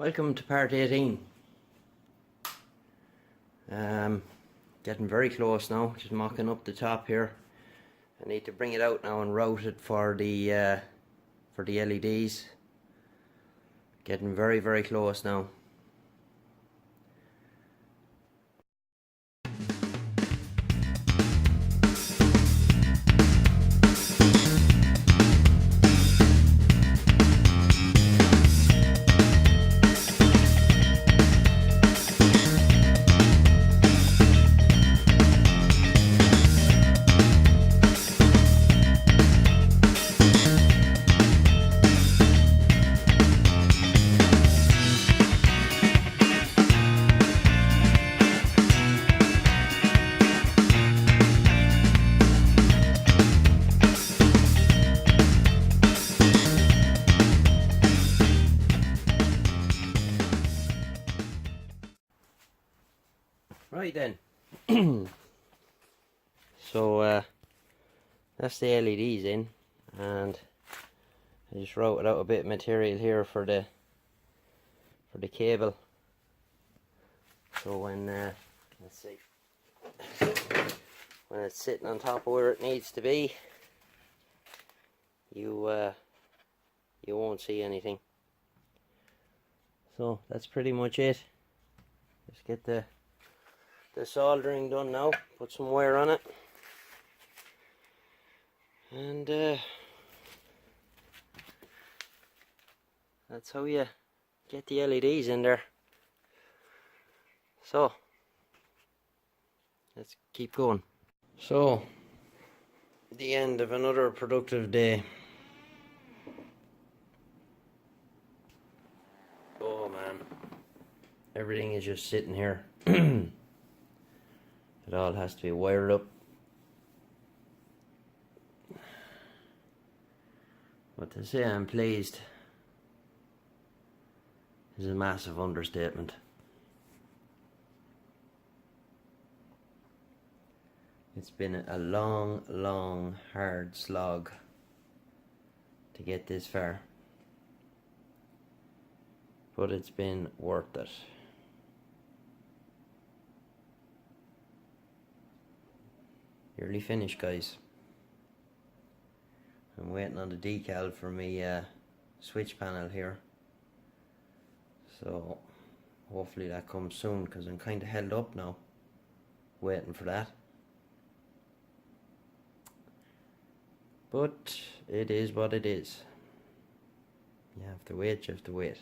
Welcome to part 18. Getting very close now, just mocking up the top here. I need to bring it out now and route it for the LEDs. Getting very close now. Right then, so that's the LEDs in, and I just routed out a bit of material here for the cable. So when let's see, when it's sitting on top of where it needs to be, you won't see anything. So that's pretty much it. Just get the soldering done now, put some wire on it, and that's how you get the LEDs in there. So let's keep going. So the end of another productive day. Oh man, everything is just sitting here. It all has to be wired up. But to say I'm pleased is a massive understatement. It's been a long, hard slog to get this far. But it's been worth it. Nearly finished, guys. I'm waiting on the decal for my switch panel here, so hopefully that comes soon, because I'm kind of held up now waiting for that. But it is what it is. You have to wait.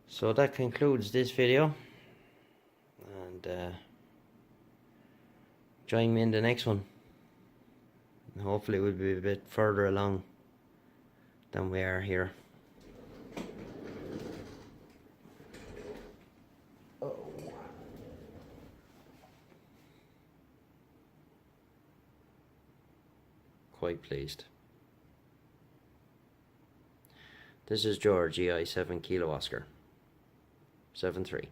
So that concludes this video, and join me in the next one. And hopefully we'll be a bit further along than we are here. Oh. Quite pleased. This is George, EI 7 Kilo Oscar 73.